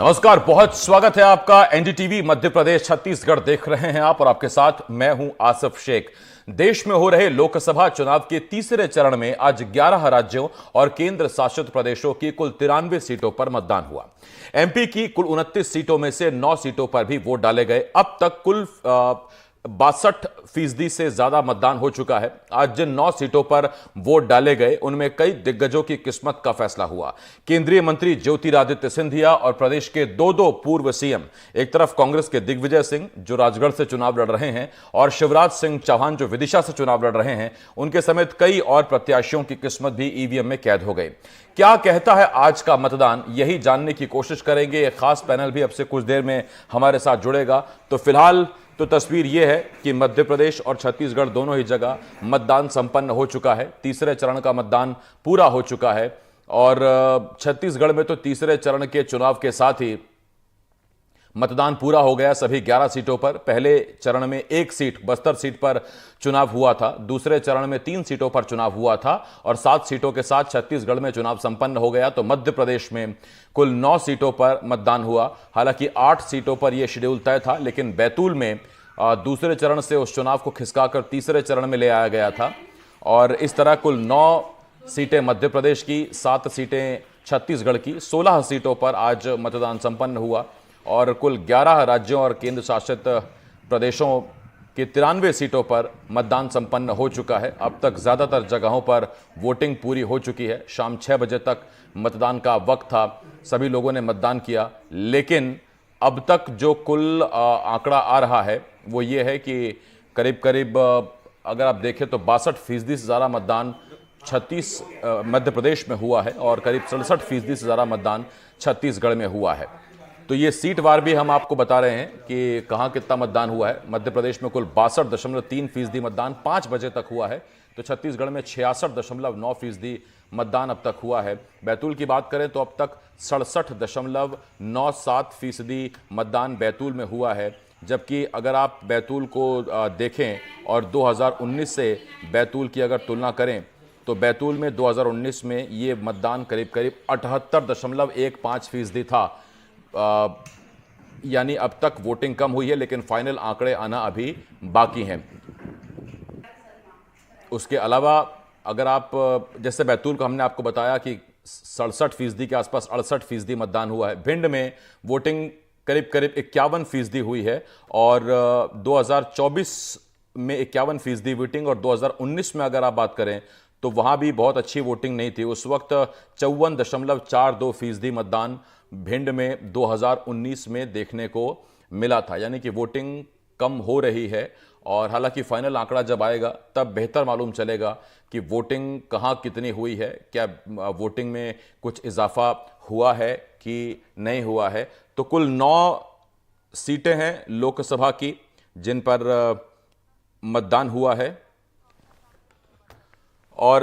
नमस्कार, बहुत स्वागत है आपका। एनडीटीवी मध्य प्रदेश छत्तीसगढ़ देख रहे हैं आप और आपके साथ मैं हूं आसिफ शेख। देश में हो रहे लोकसभा चुनाव के तीसरे चरण में आज 11 राज्यों और केंद्र शासित प्रदेशों की कुल 93 सीटों पर मतदान हुआ। एमपी की कुल 29 सीटों में से 9 सीटों पर भी वोट डाले गए। अब तक कुल 62% से ज्यादा मतदान हो चुका है। आज जिन 9 सीटों पर वोट डाले गए उनमें कई दिग्गजों की किस्मत का फैसला हुआ। केंद्रीय मंत्री ज्योतिरादित्य सिंधिया और प्रदेश के दो पूर्व सीएम, एक तरफ कांग्रेस के दिग्विजय सिंह जो राजगढ़ से चुनाव लड़ रहे हैं और शिवराज सिंह चौहान जो विदिशा से चुनाव लड़ रहे हैं, उनके समेत कई और प्रत्याशियों की किस्मत भी ईवीएम में कैद हो गई। क्या कहता है आज का मतदान, यही जानने की कोशिश करेंगे। एक खास पैनल भी अब से कुछ देर में हमारे साथ जुड़ेगा। तो फिलहाल तो तस्वीर यह है कि मध्य प्रदेश और छत्तीसगढ़ दोनों ही जगह मतदान संपन्न हो चुका है। तीसरे चरण का मतदान पूरा हो चुका है और छत्तीसगढ़ में तो तीसरे चरण के चुनाव के साथ ही मतदान पूरा हो गया सभी 11 सीटों पर। पहले चरण में एक सीट बस्तर सीट पर चुनाव हुआ था, दूसरे चरण में 3 सीटों पर चुनाव हुआ था और 7 सीटों के साथ छत्तीसगढ़ में चुनाव संपन्न हो गया। तो मध्य प्रदेश में कुल 9 सीटों पर मतदान हुआ। हालांकि 8 सीटों पर यह शेड्यूल तय था, लेकिन बैतूल में दूसरे चरण से उस चुनाव को खिसकाकर तीसरे चरण में ले आया गया था और इस तरह कुल 9 सीटें मध्य प्रदेश की, 7 सीटें छत्तीसगढ़ की, 16 सीटों पर आज मतदान संपन्न हुआ और कुल 11 राज्यों और केंद्र शासित प्रदेशों की 93 सीटों पर मतदान संपन्न हो चुका है। अब तक ज्यादातर जगहों पर वोटिंग पूरी हो चुकी है। शाम 6 बजे तक मतदान का वक्त था, सभी लोगों ने मतदान किया, लेकिन अब तक जो कुल आंकड़ा आ रहा है वो ये है कि करीब अगर आप देखें तो 62% से ज़्यादा मतदान मध्य प्रदेश में हुआ है और करीब 67% से ज़्यादा मतदान छत्तीसगढ़ में हुआ है। तो ये सीट वार भी हम आपको बता रहे हैं कि कहाँ कितना मतदान हुआ है। मध्य प्रदेश में कुल 62.3% मतदान 5 बजे तक हुआ है, तो छत्तीसगढ़ में 66.9% मतदान अब तक हुआ है। बैतूल की बात करें तो अब तक 67.97% मतदान बैतूल में हुआ है, जबकि अगर आप बैतूल को देखें और 2019 से बैतूल की अगर तुलना करें तो बैतूल में 2019 में ये मतदान करीब 78.15% था। यानी अब तक वोटिंग कम हुई है, लेकिन फाइनल आंकड़े आना अभी बाकी हैं। उसके अलावा अगर आप जैसे बैतूल को हमने आपको बताया कि 67% के आसपास 68% मतदान हुआ है। भिंड में वोटिंग करीब 51% हुई है और 2024 में 51% वोटिंग और 2019 में अगर आप बात करें तो वहां भी बहुत अच्छी वोटिंग नहीं थी। उस वक्त 54.42% मतदान भिंड में 2019 में देखने को मिला था। यानी कि वोटिंग कम हो रही है और हालांकि फाइनल आंकड़ा जब आएगा तब बेहतर मालूम चलेगा कि वोटिंग कहां कितनी हुई है, क्या वोटिंग में कुछ इजाफा हुआ है कि नहीं हुआ है। तो कुल 9 सीटें हैं लोकसभा की जिन पर मतदान हुआ है और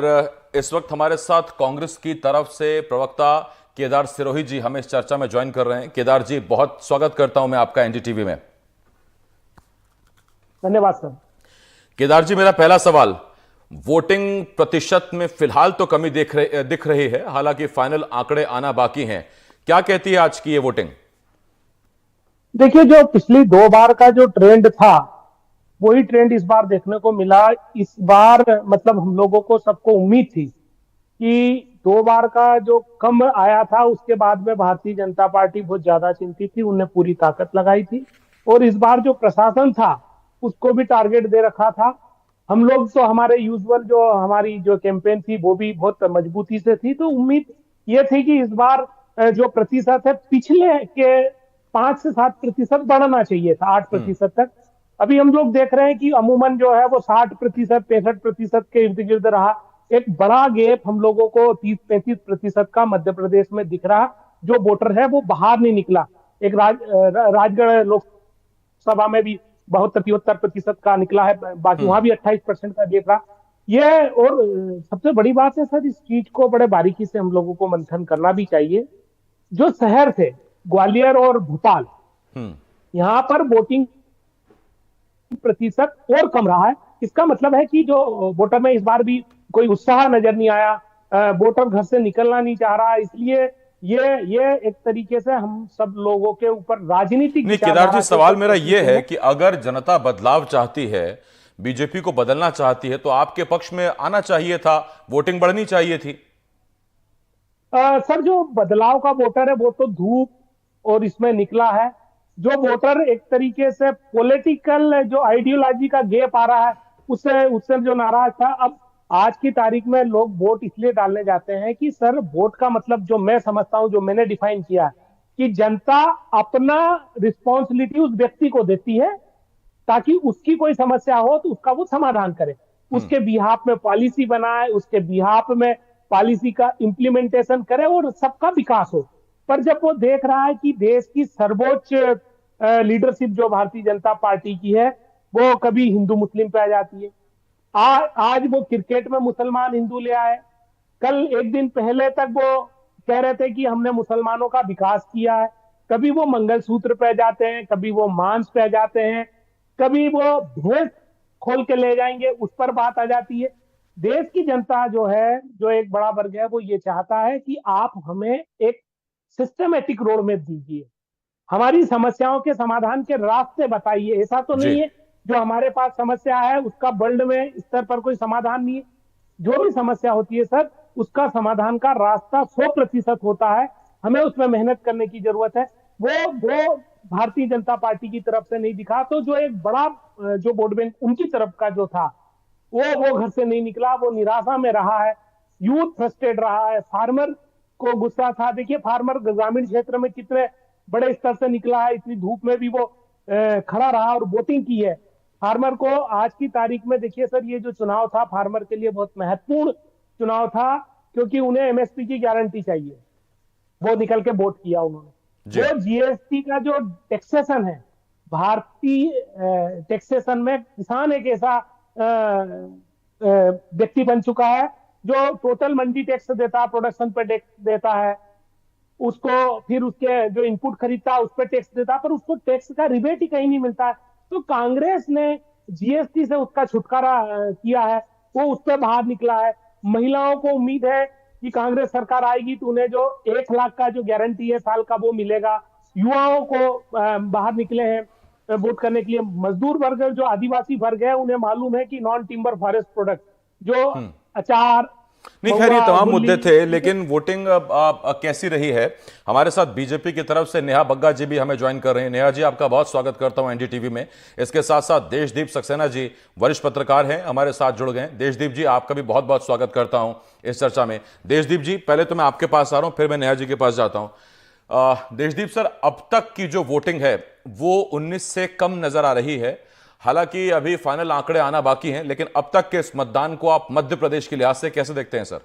इस वक्त हमारे साथ कांग्रेस की तरफ से प्रवक्ता केदार सिरोही जी हमें इस चर्चा में ज्वाइन कर रहे हैं। केदार जी, बहुत स्वागत करता हूं मैं आपका एनडीटीवी में। धन्यवाद सर। केदार जी, मेरा पहला सवाल, वोटिंग प्रतिशत में फिलहाल तो कमी दिख रही है, हालांकि फाइनल आंकड़े आना बाकी हैं। क्या कहती है आज की ये वोटिंग? देखिए, जो पिछली 2 बार का जो ट्रेंड था वही ट्रेंड इस बार देखने को मिला। इस बार मतलब हम लोगों को सबको उम्मीद थी कि 2 बार का जो कम आया था उसके बाद में भारतीय जनता पार्टी बहुत ज्यादा चिंतित थी, उन्हें पूरी ताकत लगाई थी और इस बार जो प्रशासन था उसको भी टारगेट दे रखा था। हम लोग तो हमारे यूजुअल जो हमारी जो कैंपेन थी वो भी बहुत मजबूती से थी, तो उम्मीद ये थी कि इस बार जो प्रतिशत है पिछले के 5 से 7% बढ़ना चाहिए था, 8% तक। अभी हम लोग देख रहे हैं कि अमूमन जो है वो 60%, 65% के इर्द गिर्द रहा। एक बड़ा गैप हम लोगों को 30-35% का मध्य प्रदेश में दिख रहा। जो वोटर है वो बाहर नहीं निकला। एक राजगढ़ लोकसभा में भी बहुत 73% का निकला है, बाकी वहां भी 28% का गैप रहा। ये और सबसे बड़ी बात है सर, इस चीज को बड़े बारीकी से हम लोगों को मंथन करना भी चाहिए। जो शहर थे ग्वालियर और भोपाल, यहाँ पर वोटिंग प्रतिशत और कम रहा है। इसका मतलब है कि जो वोटर में इस बार भी कोई उत्साह नजर नहीं आया, वोटर घर से निकलना नहीं चाह रहा, इसलिए ये एक तरीके से हम सब लोगों के ऊपर राजनीतिक नहीं केदार विचारधारा जी, के सवाल ऊपर मेरा ये है है। कि अगर जनता बदलाव चाहती है, बीजेपी को बदलना चाहती है, तो आपके पक्ष में आना चाहिए था, वोटिंग बढ़नी चाहिए थी। सर, जो बदलाव का वोटर है वो तो धूप और इसमें निकला है। जो वोटर एक तरीके से पॉलिटिकल जो आइडियोलॉजी का गैप आ रहा है, उससे उससे जो नाराज था, अब आज की तारीख में लोग वोट इसलिए डालने जाते हैं कि सर, वोट का मतलब जो मैं समझता हूं, जो मैंने डिफाइन किया है, कि जनता अपना रिस्पॉन्सिबिलिटी उस व्यक्ति को देती है ताकि उसकी कोई समस्या हो तो उसका वो समाधान करे, उसके बिहाफ में पॉलिसी बनाए, उसके बिहाफ में पॉलिसी का इंप्लीमेंटेशन करे और सबका विकास हो। पर जब वो देख रहा है कि देश की सर्वोच्च लीडरशिप जो भारतीय जनता पार्टी की है, वो कभी हिंदू मुस्लिम पे आ जाती है। आज वो क्रिकेट में मुसलमान हिंदू ले आए, कल एक दिन पहले तक वो कह रहे थे कि हमने मुसलमानों का विकास किया है। कभी वो मंगलसूत्र पे जाते हैं, कभी वो मांस पे जाते हैं, कभी वो भैंस खोल के ले जाएंगे, उस पर बात आ जाती है। देश की जनता जो है, जो एक बड़ा वर्ग है, वो ये चाहता है कि आप हमें एक सिस्टमेटिक रोड मैप दीजिए, हमारी समस्याओं के समाधान के रास्ते बताइए। ऐसा तो जी। नहीं है जो हमारे पास समस्या है उसका वर्ल्ड में स्तर पर कोई समाधान नहीं है। जो भी समस्या होती है सर, उसका समाधान का रास्ता 100% होता है, हमें उसमें मेहनत करने की जरूरत है। वो भारतीय जनता पार्टी की तरफ से नहीं दिखा, तो जो एक बड़ा जो वोट बैंक उनकी तरफ का जो था, वो घर से नहीं निकला, वो निराशा में रहा है, यूथ फ्रस्ट्रेट रहा है, फार्मर को गुस्सा था। देखिए, फार्मर ग्रामीण क्षेत्र में कितने बड़े स्तर से निकला है, इतनी धूप में भी वो खड़ा रहा और वोटिंग की है। फार्मर को आज की तारीख में देखिए सर, ये जो चुनाव था फार्मर के लिए बहुत महत्वपूर्ण चुनाव था, क्योंकि उन्हें एमएसपी की गारंटी चाहिए, वो निकल के वोट किया उन्होंने। जी। वो जीएसटी का जो टैक्सेशन है, भारतीय टैक्सेशन में किसान एक ऐसा व्यक्ति बन चुका है जो टोटल मंडी टैक्स देता है, प्रोडक्शन पे टैक्स देता है, उसको फिर उसके जो इनपुट खरीदता है उस पर टैक्स देता है, पर उसको टैक्स का रिबेट ही कहीं नहीं मिलता है। तो कांग्रेस ने जीएसटी से उसका छुटकारा किया है, वो उस पर बाहर निकला है। महिलाओं को उम्मीद है कि कांग्रेस सरकार आएगी तो उन्हें जो 1 लाख का जो गारंटी है साल का, वो मिलेगा। युवाओं को बाहर निकले हैं वोट करने के लिए। मजदूर वर्ग, जो आदिवासी वर्ग है, उन्हें मालूम है कि नॉन टिम्बर फॉरेस्ट प्रोडक्ट, जो अचार, नहीं खैर, ये तमाम गुल्ली, मुद्दे थे, लेकिन वोटिंग कैसी रही है? हमारे साथ बीजेपी की तरफ से नेहा बग्गा जी भी हमें ज्वाइन कर रहे हैं। नेहा जी, आपका बहुत स्वागत करता हूं एनडीटीवी में। इसके साथ साथ देशदीप सक्सेना जी, वरिष्ठ पत्रकार हैं, हमारे साथ जुड़ गए। देशदीप जी, आपका भी बहुत बहुत स्वागत करता हूं इस चर्चा में। देशदीप जी, पहले तो मैं आपके पास आ रहा हूं, फिर मैं नेहा जी के पास जाता हूं। देशदीप सर, अब तक की जो वोटिंग है वो 19 से कम नजर आ रही है। हालांकि अभी फाइनल आंकड़े आना बाकी हैं, लेकिन अब तक के इस मतदान को आप मध्य प्रदेश के लिहाज से कैसे देखते हैं सर?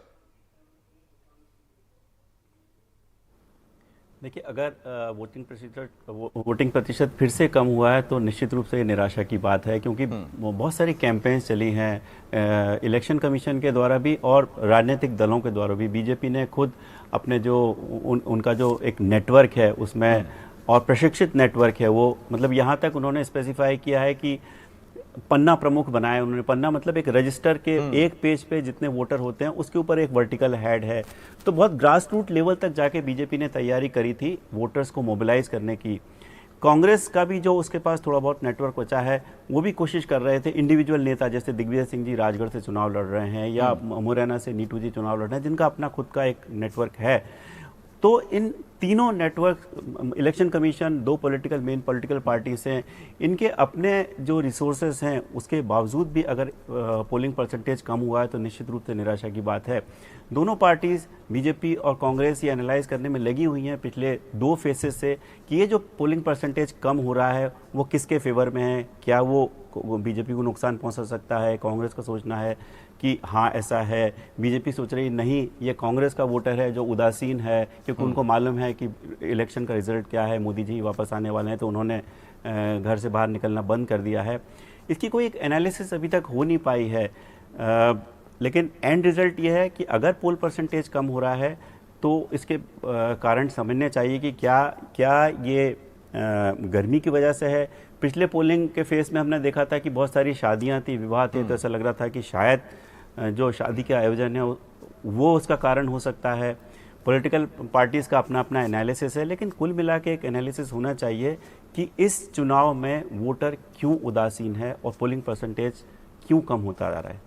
देखिए, अगर वोटिंग प्रतिशत फिर से कम हुआ है तो निश्चित रूप से ये निराशा की बात है, क्योंकि बहुत सारी कैंपेन्स चली हैं इलेक्शन कमीशन के द्वारा भी और राजनीतिक दलों के द्वारा भी। बीजेपी ने खुद अपने जो उनका जो एक नेटवर्क है उसमें, और प्रशिक्षित नेटवर्क है वो, मतलब यहाँ तक उन्होंने स्पेसिफाई किया है कि पन्ना प्रमुख बनाए उन्होंने। पन्ना मतलब एक रजिस्टर के एक पेज पे जितने वोटर होते हैं उसके ऊपर एक वर्टिकल हेड है। तो बहुत ग्रास रूट लेवल तक जाके बीजेपी ने तैयारी करी थी वोटर्स को मोबिलाइज करने की। कांग्रेस का भी जो उसके पास थोड़ा बहुत नेटवर्क बचा है, वो भी कोशिश कर रहे थे। इंडिविजुअल नेता जैसे दिग्विजय सिंह जी राजगढ़ से चुनाव लड़ रहे हैं, या मुरैना से नीटू जी चुनाव लड़ रहे हैं, जिनका अपना खुद का एक नेटवर्क है। तो इन तीनों नेटवर्क, इलेक्शन कमीशन, दो मेन पॉलिटिकल पार्टीज हैं, इनके अपने जो रिसोर्सेज हैं उसके बावजूद भी अगर पोलिंग परसेंटेज कम हुआ है तो निश्चित रूप से निराशा की बात है। दोनों पार्टीज, बीजेपी और कांग्रेस, ये एनालाइज करने में लगी हुई हैं पिछले 2 फेसेस से कि ये जो पोलिंग परसेंटेज कम हो रहा है वो किसके फेवर में है। क्या वो बीजेपी को नुकसान पहुंचा सकता है? कांग्रेस का सोचना है कि हाँ ऐसा है। बीजेपी सोच रही नहीं, ये कांग्रेस का वोटर है जो उदासीन है, क्योंकि उनको मालूम है कि इलेक्शन का रिजल्ट क्या है, मोदी जी वापस आने वाले हैं, तो उन्होंने घर से बाहर निकलना बंद कर दिया है। इसकी कोई एक एनालिसिस अभी तक हो नहीं पाई है, लेकिन एंड रिजल्ट ये है कि अगर पोल परसेंटेज कम हो रहा है तो इसके कारण समझने चाहिए कि क्या ये गर्मी की वजह से है। पिछले पोलिंग के फेस में हमने देखा था कि बहुत सारी शादियां थी, विवाह थे, तो ऐसा लग रहा था कि शायद जो शादी के आयोजन है वो उसका कारण हो सकता है। पॉलिटिकल पार्टीज का अपना अपना एनालिसिस है, लेकिन कुल मिला के एक एनालिसिस होना चाहिए कि इस चुनाव में वोटर क्यों उदासीन है और पोलिंग परसेंटेज क्यों कम होता जा रहा है।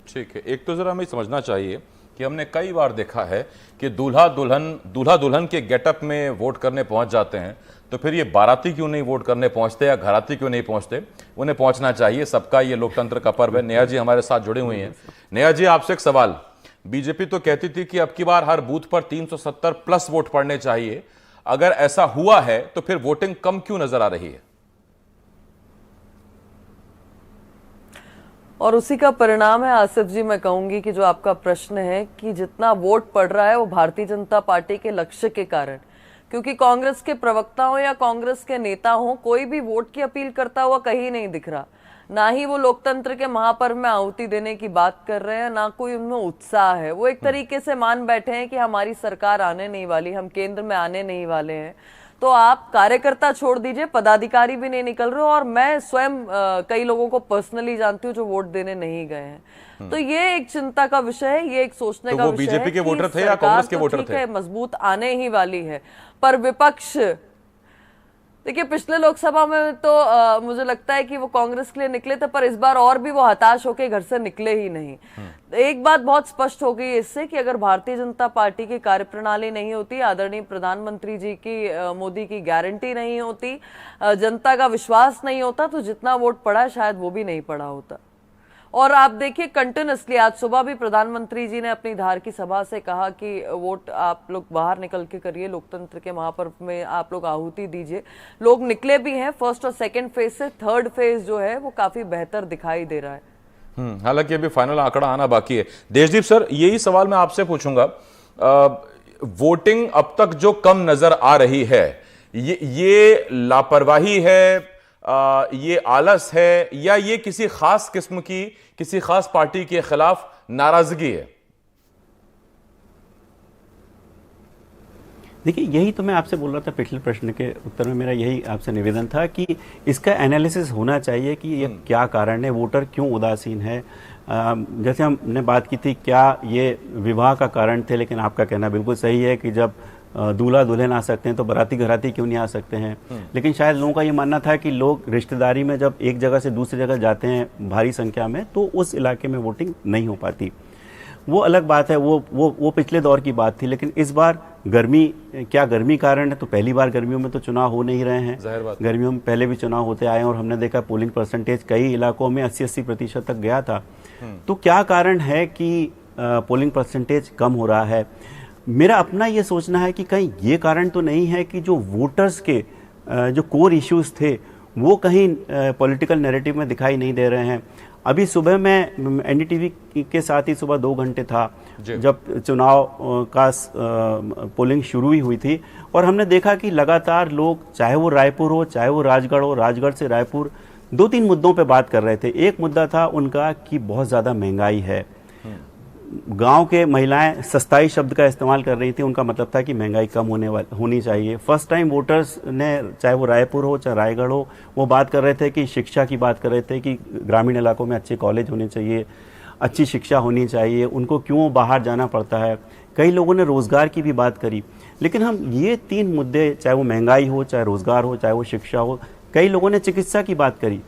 ठीक है, एक तो जरा हमें समझना चाहिए कि हमने कई बार देखा है कि दूल्हा दुल्हन के गेटअप में वोट करने पहुंच जाते हैं, तो फिर ये बाराती क्यों नहीं वोट करने पहुंचते या घराती क्यों नहीं पहुंचते? उन्हें पहुंचना चाहिए, सबका ये लोकतंत्र का पर्व है। नेहा जी हमारे साथ जुड़े हुए हैं। नेहा जी, आपसे एक सवाल, बीजेपी तो कहती थी कि अब की बार हर बूथ पर 370 प्लस वोट पड़ने चाहिए, अगर ऐसा हुआ है तो फिर वोटिंग कम क्यों नजर आ रही है? और उसी का परिणाम है आसिफ जी, मैं कहूंगी कि जो आपका प्रश्न है कि जितना वोट पड़ रहा है वो भारतीय जनता पार्टी के लक्ष्य के कारण, क्योंकि कांग्रेस के प्रवक्ता हो या कांग्रेस के नेता हो, कोई भी वोट की अपील करता हुआ कहीं नहीं दिख रहा। ना ही वो लोकतंत्र के महापर्व में आहुति देने की बात कर रहे हैं, ना कोई उनमें उत्साह है। वो एक तरीके से मान बैठे हैं कि हमारी सरकार आने नहीं वाली, हम केंद्र में आने नहीं वाले हैं। तो आप कार्यकर्ता छोड़ दीजिए, पदाधिकारी भी नहीं निकल रहे, और मैं स्वयं कई लोगों को पर्सनली जानती हूँ जो वोट देने नहीं गए हैं। तो ये एक चिंता का विषय है, ये एक सोचने का विषय है। बीजेपी के वोटर थे या कांग्रेस के वोटर थे? मजबूत आने ही वाली है, पर विपक्ष, देखिए पिछले लोकसभा में तो मुझे लगता है कि वो कांग्रेस के लिए निकले थे, पर इस बार और भी वो हताश होकर घर से निकले ही नहीं। एक बात बहुत स्पष्ट हो गई इससे कि अगर भारतीय जनता पार्टी की कार्यप्रणाली नहीं होती, आदरणीय प्रधानमंत्री जी की, मोदी की गारंटी नहीं होती, जनता का विश्वास नहीं होता, तो जितना वोट पड़ा शायद वो भी नहीं पड़ा होता। और आप देखिए कंटिन्यूसली, आज सुबह भी प्रधानमंत्री जी ने अपनी धार की सभा से कहा कि वोट आप लोग बाहर निकल के करिए, लोकतंत्र के महापर्व में आप लोग आहुति दीजिए। लोग निकले भी हैं। फर्स्ट और सेकंड फेज से थर्ड फेज जो है वो काफी बेहतर दिखाई दे रहा है। हालांकि अभी फाइनल आंकड़ा आना बाकी है। देशदीप सर, यही सवाल मैं आपसे पूछूंगा, वोटिंग अब तक जो कम नजर आ रही है, ये लापरवाही है, ये आलस है, या ये किसी खास किस्म की, किसी खास पार्टी के खिलाफ नाराजगी है? देखिए, यही तो मैं आपसे बोल रहा था पिछले प्रश्न के उत्तर में, मेरा यही आपसे निवेदन था कि इसका एनालिसिस होना चाहिए कि ये क्या कारण है, वोटर क्यों उदासीन है। जैसे हमने बात की थी, क्या ये विवाह का कारण थे, लेकिन आपका कहना बिल्कुल सही है कि जब दूल्हा दुल्हन आ सकते हैं तो बाराती घराती क्यों नहीं आ सकते हैं। लेकिन शायद लोगों का ये मानना था कि लोग रिश्तेदारी में जब एक जगह से दूसरी जगह जाते हैं भारी संख्या में, तो उस इलाके में वोटिंग नहीं हो पाती। वो अलग बात है, वो पिछले दौर की बात थी। लेकिन इस बार गर्मी, क्या गर्मी कारण है? तो पहली बार गर्मियों में तो चुनाव हो नहीं रहे हैं। गर्मियों में पहले भी चुनाव होते आए और हमने देखा पोलिंग परसेंटेज कई इलाकों में 80-80% तक गया था। तो क्या कारण है कि पोलिंग परसेंटेज कम हो रहा है? मेरा अपना ये सोचना है कि कहीं ये कारण तो नहीं है कि जो वोटर्स के जो कोर इश्यूज थे वो कहीं पॉलिटिकल नैरेटिव में दिखाई नहीं दे रहे हैं। अभी सुबह मैं एनडीटीवी के साथ ही सुबह 2 घंटे था जब चुनाव का पोलिंग शुरू ही हुई थी, और हमने देखा कि लगातार लोग, चाहे वो रायपुर हो, चाहे वो राजगढ़ हो, राजगढ़ से रायपुर, 2-3 मुद्दों पे बात कर रहे थे। एक मुद्दा था उनका कि बहुत ज़्यादा महंगाई है। गांव के महिलाएं सस्ताई शब्द का इस्तेमाल कर रही थी, उनका मतलब था कि महंगाई कम होनी चाहिए। फर्स्ट टाइम वोटर्स ने, चाहे वो रायपुर हो चाहे रायगढ़ हो, वो बात कर रहे थे कि शिक्षा की बात कर रहे थे कि ग्रामीण इलाकों में अच्छे कॉलेज होने चाहिए, अच्छी शिक्षा होनी चाहिए, उनको क्यों बाहर जाना पड़ता है। कई लोगों ने रोज़गार की भी बात करी। लेकिन हम ये 3 मुद्दे, चाहे वो महंगाई हो, चाहे रोज़गार हो, चाहे वो शिक्षा हो, कई लोगों ने चिकित्सा की बात करी,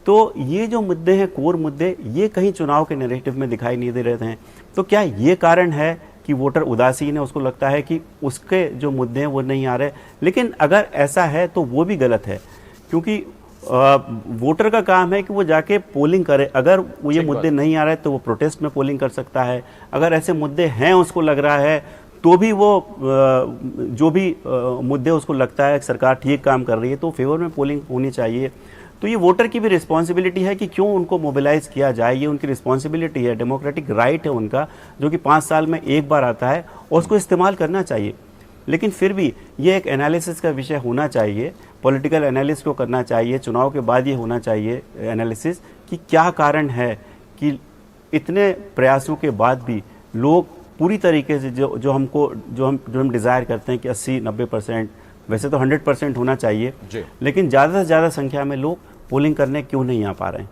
तो ये जो मुद्दे हैं, कोर मुद्दे, ये कहीं चुनाव के नैरेटिव में दिखाई नहीं दे रहे हैं। तो क्या ये कारण है कि वोटर उदासीन है, उसको लगता है कि उसके जो मुद्दे हैं वो नहीं आ रहे? लेकिन अगर ऐसा है तो वो भी गलत है, क्योंकि वोटर का काम है कि वो जाके पोलिंग करे। अगर वो ये मुद्दे नहीं आ रहे तो वो प्रोटेस्ट में पोलिंग कर सकता है। अगर ऐसे मुद्दे हैं, उसको लग रहा है, तो भी वो जो भी मुद्दे उसको लगता है सरकार ठीक काम कर रही है, तो फेवर में पोलिंग होनी चाहिए। तो ये वोटर की भी रिस्पॉन्सिबिलिटी है कि क्यों उनको मोबिलाइज किया जाए। ये उनकी रिस्पॉन्सिबिलिटी है, डेमोक्रेटिक राइट है उनका, जो कि 5 साल में एक बार आता है, और उसको इस्तेमाल करना चाहिए। लेकिन फिर भी ये एक एनालिसिस का विषय होना चाहिए, पॉलिटिकल एनालिसिस को करना चाहिए। चुनाव के बाद ये होना चाहिए एनालिसिस कि क्या कारण है कि इतने प्रयासों के बाद भी लोग पूरी तरीके से जो हम डिज़ायर करते हैं कि 80-90%, वैसे तो 100% होना चाहिए, लेकिन ज़्यादा से ज़्यादा संख्या में लोग पोलिंग करने क्यों नहीं आ पा रहे हैं?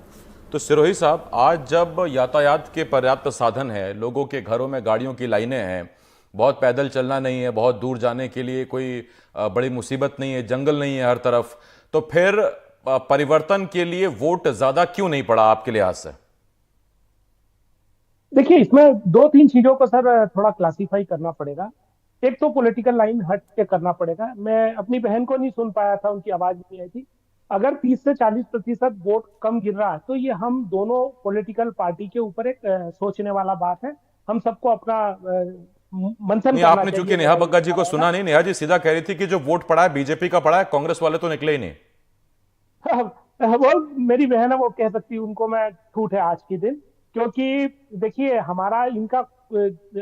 तो सिरोही साहब, आज जब यातायात के पर्याप्त साधन है, लोगों के घरों में गाड़ियों की लाइनें हैं, बहुत पैदल चलना नहीं है, बहुत दूर जाने के लिए कोई बड़ी मुसीबत नहीं है, जंगल नहीं है हर तरफ, तो फिर परिवर्तन के लिए वोट ज्यादा क्यों नहीं पड़ा आपके लिहाज से? देखिए, इसमें दो तीन चीजों को सर थोड़ा क्लासिफाई करना पड़ेगा। एक तो पॉलिटिकल लाइन हट के करना पड़ेगा। मैं अपनी बहन को नहीं सुन पाया था, उनकी आवाज नहीं आई थी। अगर 30 से 40% वोट कम गिर रहा है तो ये हम दोनों पॉलिटिकल पार्टी के ऊपर एक सोचने वाला बात है। हम सबको अपना मंथन नहीं, करना आपने चूंकि नेहा बग्गा जी को सुना नहीं, नेहा जी सीधा कह रही थी कि जो वोट पड़ा है बीजेपी का पड़ा है, कांग्रेस वाले तो निकले ही नहीं। वो मेरी बहन है, वो कह सकती है, उनको मैं ठूठ है आज के दिन। क्योंकि देखिए, हमारा इनका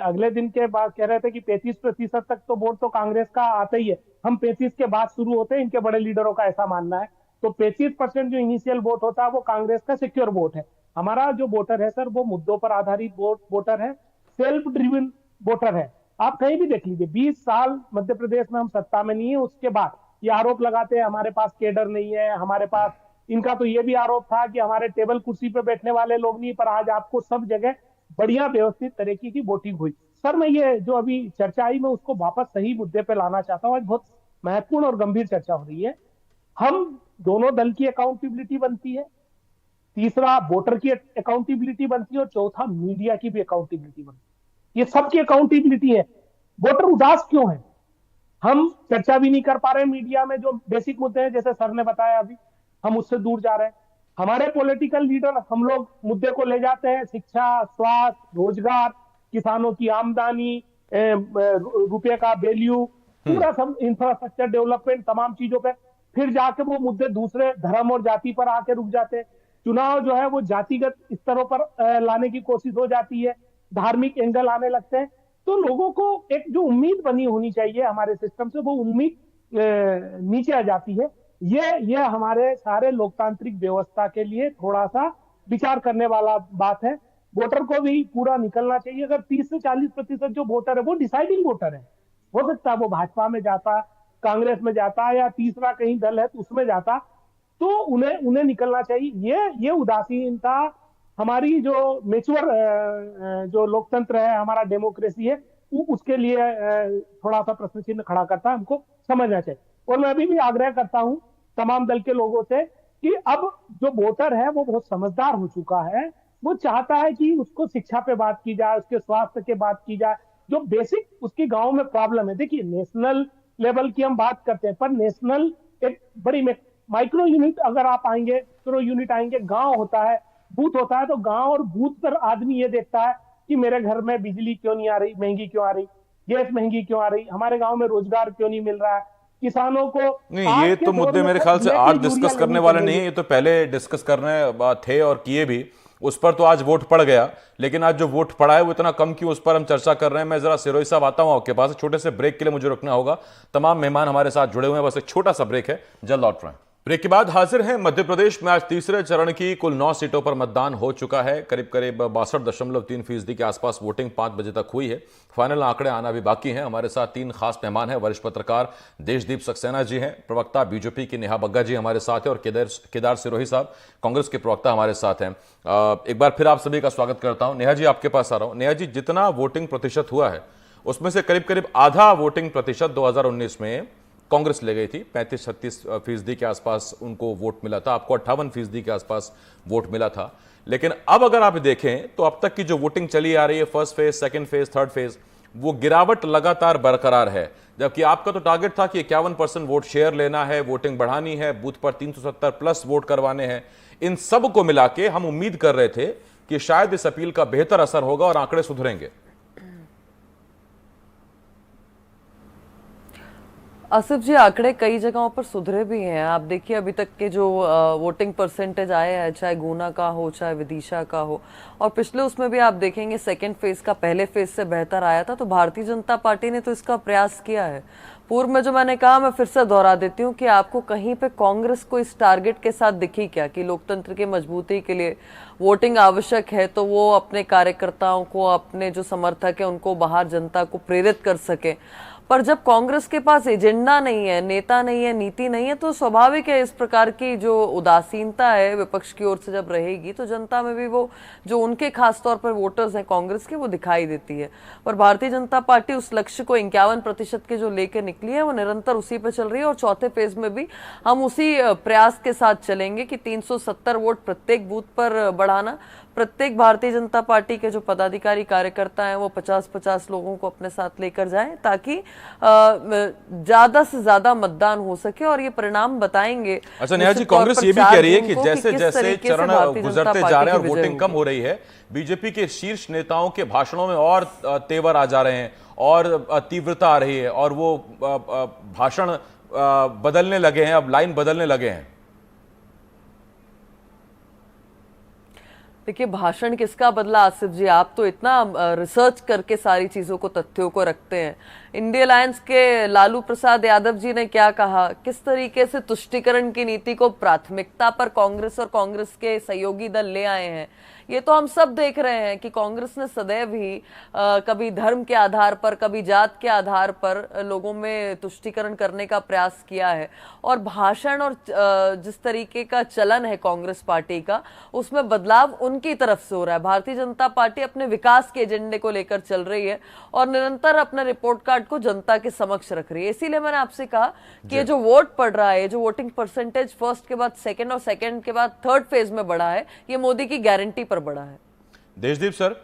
अगले दिन के बाद कह रहे थे कि 35% तक तो वोट तो कांग्रेस का आता ही है। हम 35 के बाद शुरू होते हैं, इनके बड़े लीडरों का ऐसा मानना है। तो 35% जो इनिशियल वोट होता है वो कांग्रेस का सिक्योर वोट है। हमारा जो वोटर है सर, वो मुद्दों पर आधारित वोटर है, सेल्फ ड्रिवन वोटर है। आप कहीं भी देख लीजिए, 20 साल मध्य प्रदेश में हम सत्ता में नहीं है, उसके बाद ये आरोप लगाते हैं हमारे पास केडर नहीं है, हमारे पास। इनका तो ये भी आरोप था कि हमारे टेबल कुर्सी पे बैठने वाले लोग नहीं, पर आज आपको सब जगह बढ़िया व्यवस्थित तरीके की वोटिंग हुई। सर, मैं ये जो अभी चर्चा आई, मैं उसको वापस सही मुद्दे पे लाना चाहता हूँ। आज बहुत महत्वपूर्ण और गंभीर चर्चा हो रही है। हम दोनों दल की अकाउंटेबिलिटी बनती है, तीसरा वोटर की अकाउंटेबिलिटी बनती है, और चौथा मीडिया की भी अकाउंटेबिलिटी बनती है। ये सबकी अकाउंटेबिलिटी है। वोटर उदास क्यों है? हम चर्चा भी नहीं कर पा रहे मीडिया में, जो बेसिक मुद्दे हैं, जैसे सर ने बताया अभी, हम उससे दूर जा रहे हैं। हमारे पॉलिटिकल लीडर, हम लोग मुद्दे को ले जाते हैं शिक्षा, स्वास्थ्य, रोजगार, किसानों की आमदनी, रुपये का वैल्यू, पूरा सब इंफ्रास्ट्रक्चर डेवलपमेंट, तमाम चीजों पे। फिर जाके वो मुद्दे दूसरे धर्म और जाति पर आके रुक जाते हैं। चुनाव जो है वो जातिगत स्तरों पर लाने की कोशिश हो जाती है, धार्मिक एंगल आने लगते हैं। तो लोगों को एक जो उम्मीद बनी होनी चाहिए हमारे सिस्टम से, वो उम्मीद नीचे आ जाती है। ये हमारे सारे लोकतांत्रिक व्यवस्था के लिए थोड़ा सा विचार करने वाला बात है। वोटर को भी पूरा निकलना चाहिए। अगर 30 से 40% जो वोटर है वो डिसाइडिंग वोटर है, हो सकता है वो भाजपा में जाता, कांग्रेस में जाता, या तीसरा कहीं दल है तो उसमें जाता, तो उन्हें निकलना चाहिए। ये उदासीनता हमारी जो मेच्योर जो लोकतंत्र है, हमारा डेमोक्रेसी है, उसके लिए थोड़ा सा प्रश्न चिन्ह खड़ा करता है। हमको समझना चाहिए। और मैं अभी भी आग्रह करता हूं तमाम दल के लोगों से कि अब जो वोटर है वो बहुत समझदार हो चुका है। वो चाहता है कि उसको शिक्षा पे बात की जाए, उसके स्वास्थ्य के बात की जाए, जो बेसिक उसकी गांव में प्रॉब्लम है। देखिए, नेशनल लेवल की हम बात करते हैं, पर नेशनल एक बड़ी माइक्रो यूनिट, अगर आप आएंगे, माइक्रो यूनिट आएंगे, गांव होता है, बूथ होता है, तो गांव और बूथ पर आदमी ये देखता है कि मेरे घर में बिजली क्यों नहीं आ रही, महंगी क्यों आ रही, गैस महंगी क्यों आ रही, हमारे गांव में रोजगार क्यों नहीं मिल रहा है, किसानों को। नहीं, ये तो मुद्दे मेरे ख्याल से आज डिस्कस करने वाले नहीं है, ये तो पहले डिस्कस करने थे और किए भी। उस पर तो आज वोट पड़ गया, लेकिन आज जो वोट पड़ा है वो इतना कम क्यों, उस पर हम चर्चा कर रहे हैं। मैं जरा सिरोही साहब आता हूं आपके पास, छोटे से ब्रेक के लिए मुझे रुकना होगा। तमाम मेहमान हमारे साथ जुड़े हुए हैं, बस एक छोटा सा ब्रेक है, जल्द लौट रहे हैं। ब्रेक के बाद हाजिर हैं। मध्य प्रदेश में आज तीसरे चरण की कुल 9 सीटों पर मतदान हो चुका है। करीब करीब 62.3% के आसपास वोटिंग 5 बजे तक हुई है। फाइनल आंकड़े आना भी बाकी हैं। हमारे साथ 3 खास मेहमान हैं। वरिष्ठ पत्रकार देशदीप सक्सेना जी हैं, प्रवक्ता बीजेपी की नेहा बग्गा जी हमारे साथ हैं, और केदार सिरोही साहब कांग्रेस के प्रवक्ता हमारे साथ हैं। एक बार फिर आप सभी का स्वागत करता हूं। नेहा जी, आपके पास आ रहा हूं। नेहा जी, जितना वोटिंग प्रतिशत हुआ है उसमें से करीब करीब आधा वोटिंग प्रतिशत 2019 में कांग्रेस ले गई थी। 35-36% के आसपास उनको वोट मिला था, आपको 58% के आसपास वोट मिला था। लेकिन अब अगर आप देखें तो अब तक की जो वोटिंग चली आ रही है, first phase, second phase, third phase, वो गिरावट लगातार बरकरार है। जबकि आपका तो टारगेट था कि 51% वोट शेयर लेना है, वोटिंग बढ़ानी है, बूथ पर 370 प्लस वोट करवाने हैं। इन सब को मिला के हम उम्मीद कर रहे थे कि शायद इस अपील का बेहतर असर होगा और आंकड़े सुधरेंगे। आसिफ जी, आंकड़े कई जगहों पर सुधरे भी हैं। आप देखिए, अभी तक के जो वोटिंग परसेंटेज आए हैं, चाहे गुना का हो, चाहे विदिशा का हो, और पिछले उसमें भी आप देखेंगे सेकंड फेज का पहले फेज से बेहतर आया था। तो भारतीय जनता पार्टी ने तो इसका प्रयास किया है। पूर्व में जो मैंने कहा, मैं फिर से दोहरा देती हूँ कि आपको कहीं पे कांग्रेस को इस टारगेट के साथ दिखी क्या कि लोकतंत्र की मजबूती के लिए वोटिंग आवश्यक है, तो वो अपने कार्यकर्ताओं को, अपने जो समर्थक है उनको, बाहर जनता को प्रेरित कर सके। पर जब कांग्रेस के पास एजेंडा नहीं है, नेता नहीं है, नीति नहीं है, तो स्वाभाविक है इस प्रकार की जो उदासीनता है विपक्ष की ओर से जब रहेगी तो जनता में भी वो जो उनके खास तौर पर वोटर्स हैं कांग्रेस के, वो दिखाई देती है। पर भारतीय जनता पार्टी उस लक्ष्य को 51% के जो लेकर निकली है वो निरंतर उसी पे चल रही है और चौथे फेज में भी हम उसी प्रयास के साथ चलेंगे कि 370 वोट प्रत्येक बूथ पर बढ़ाना, प्रत्येक भारतीय जनता पार्टी के जो पदाधिकारी कार्यकर्ता हैं वो 50-50 लोगों को अपने साथ लेकर जाएं ताकि ज्यादा से ज्यादा मतदान हो सके और ये परिणाम बताएंगे। अच्छा नेहा जी, कांग्रेस ये भी कह रही है कि जैसे जैसे चरण गुजरते जा रहे हैं और वोटिंग कम हो रही है, बीजेपी के शीर्ष नेताओं के भाषणों में और तेवर आ जा रहे हैं और तीव्रता आ रही है और वो भाषण बदलने लगे हैं, अब लाइन बदलने लगे हैं। देखिए, भाषण किसका बदला आसिफ जी? आप तो इतना रिसर्च करके सारी चीजों को, तथ्यों को रखते हैं। इंडिया अलायंस के लालू प्रसाद यादव जी ने क्या कहा, किस तरीके से तुष्टीकरण की नीति को प्राथमिकता पर कांग्रेस और कांग्रेस के सहयोगी दल ले आए हैं, ये तो हम सब देख रहे हैं कि कांग्रेस ने सदैव ही कभी धर्म के आधार पर, कभी जात के आधार पर लोगों में तुष्टीकरण करने का प्रयास किया है। और भाषण और जिस तरीके का चलन है कांग्रेस पार्टी का, उसमें बदलाव उनकी तरफ से हो रहा है। भारतीय जनता पार्टी अपने विकास के एजेंडे को लेकर चल रही है और निरंतर अपने रिपोर्ट कार्ड को जनता के समक्ष रख रही है। इसीलिए मैंने आपसे कहा कि ये जो वोट पड़ रहा है, जो वोटिंग परसेंटेज फर्स्ट के बाद सेकंड और सेकंड के बाद थर्ड फेज में बढ़ा है, ये मोदी की गारंटी पर बढ़ा है। देशदीप सर,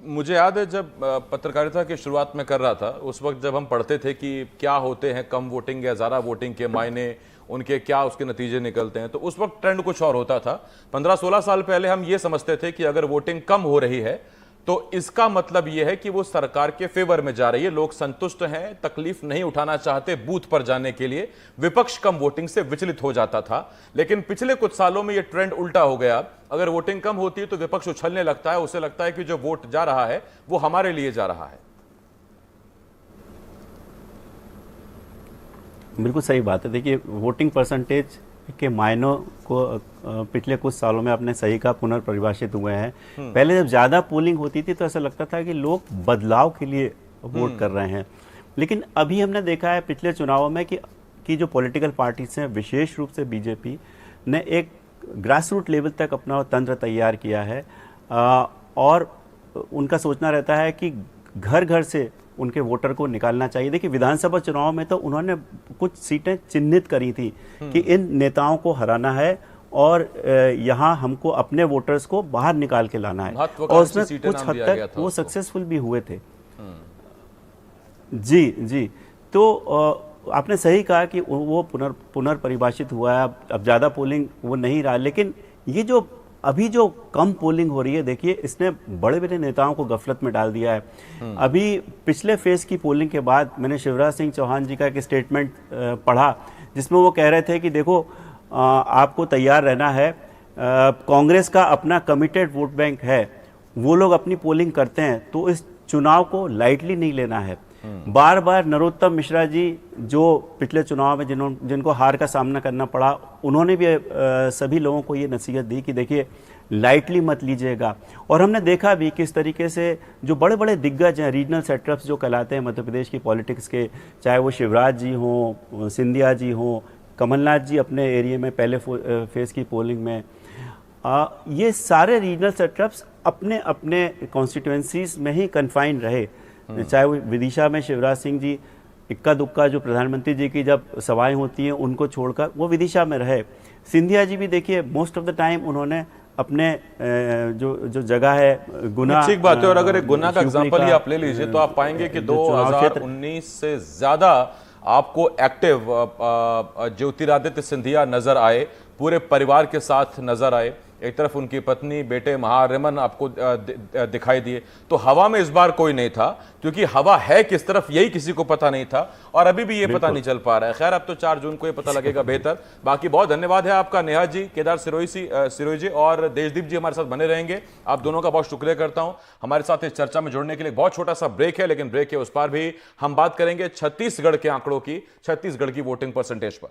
मुझे याद है जब पत्रकारिता की शुरुआत में कर रहा था, उस वक्त जब हम पढ़ते थे कि क्या होते हैं कम वोटिंग या ज़्यादा वोटिंग के मायने, उनके क्या उसके नतीजे निकलते हैं, तो उस वक्त ट्रेंड कुछ और होता था। 15-16 साल पहले हम ये समझते थे कि अगर वोटिंग कम हो रही है तो इसका मतलब यह है कि वो सरकार के फेवर में जा रही है, लोग संतुष्ट हैं, तकलीफ नहीं उठाना चाहते बूथ पर जाने के लिए, विपक्ष कम वोटिंग से विचलित हो जाता था। लेकिन पिछले कुछ सालों में यह ट्रेंड उल्टा हो गया। अगर वोटिंग कम होती है तो विपक्ष उछलने लगता है, उसे लगता है कि जो वोट जा रहा है वो हमारे लिए जा रहा है। बिल्कुल सही बात है। देखिए, वोटिंग परसेंटेज के मायनों को पिछले कुछ सालों में आपने सही कहा, पुनर्परिभाषित हुए हैं। पहले जब ज्यादा पोलिंग होती थी तो ऐसा लगता था कि लोग बदलाव के लिए वोट कर रहे हैं, लेकिन अभी हमने देखा है पिछले चुनावों में कि जो पॉलिटिकल पार्टीज हैं, विशेष रूप से बीजेपी ने एक ग्रास रूट लेवल तक अपना तंत्र तैयार किया है और उनका सोचना रहता है कि घर घर से उनके वोटर को निकालना चाहिए। देखिए, विधानसभा चुनाव में तो उन्होंने कुछ सीटें चिन्हित करी थी कि इन नेताओं को हराना है और यहाँ हमको अपने वोटर्स को बाहर निकाल के लाना है, और उसमें कुछ हद तक वो सक्सेसफुल भी हुए थे। जी, तो आपने सही कहा कि वो पुनर्परिभाषित हुआ है, अब ज्यादा पोलिंग वो नहीं रहा, लेकिन ये जो अभी जो कम पोलिंग हो रही है, देखिए इसने बड़े बड़े नेताओं को गफलत में डाल दिया है। अभी पिछले फेज की पोलिंग के बाद मैंने शिवराज सिंह चौहान जी का एक स्टेटमेंट पढ़ा जिसमें वो कह रहे थे कि देखो, आपको तैयार रहना है, कांग्रेस का अपना कमिटेड वोट बैंक है, वो लोग अपनी पोलिंग करते हैं, तो इस चुनाव को लाइटली नहीं लेना है। बार बार नरोत्तम मिश्रा जी, जो पिछले चुनाव में जिनको हार का सामना करना पड़ा, उन्होंने भी सभी लोगों को ये नसीहत दी कि देखिए लाइटली मत लीजिएगा। और हमने देखा भी किस तरीके से जो बड़े बड़े दिग्गज हैं, रीजनल सेटअप्स जो कहलाते हैं मध्य प्रदेश की पॉलिटिक्स के, चाहे वो शिवराज जी हों, सिंधिया जी हों, कमलनाथ जी अपने एरिया में पहले फेज की पोलिंग में, ये सारे रीजनल सेटअप्स अपने अपने कॉन्स्टिट्यूएंसीज में ही कन्फाइंड रहे। चाहे वो विदिशा में शिवराज सिंह जी इक्का दुक्का जो प्रधानमंत्री जी की जब सभाएं होती हैं उनको छोड़कर वो विदिशा में रहे। सिंधिया जी भी देखिए मोस्ट ऑफ द टाइम उन्होंने अपने जो जगह है गुना, ठीक बात है। और अगर एक गुना का एग्जांपल ही आप ले लीजिए तो आप पाएंगे कि 2019 से ज्यादा आपको एक्टिव ज्योतिरादित्य सिंधिया नजर आए, पूरे परिवार के साथ नजर आए। एक तरफ उनकी पत्नी, बेटे महारिमन आपको दिखाई दिए। तो हवा में इस बार कोई नहीं था, क्योंकि हवा है किस तरफ यही किसी को पता नहीं था और अभी भी ये पता नहीं चल पा रहा है। खैर, अब तो 4 जून को ये पता लगेगा बेहतर। बाकी बहुत धन्यवाद है आपका नेहा जी, केदार सिरोही जी और देशदीप जी हमारे साथ बने रहेंगे। आप दोनों का बहुत शुक्रिया करता हूं हमारे साथ इस चर्चा में जुड़ने के लिए। बहुत छोटा सा ब्रेक है, लेकिन ब्रेक के उस पार भी हम बात करेंगे छत्तीसगढ़ के आंकड़ों की, छत्तीसगढ़ की वोटिंग परसेंटेज पर।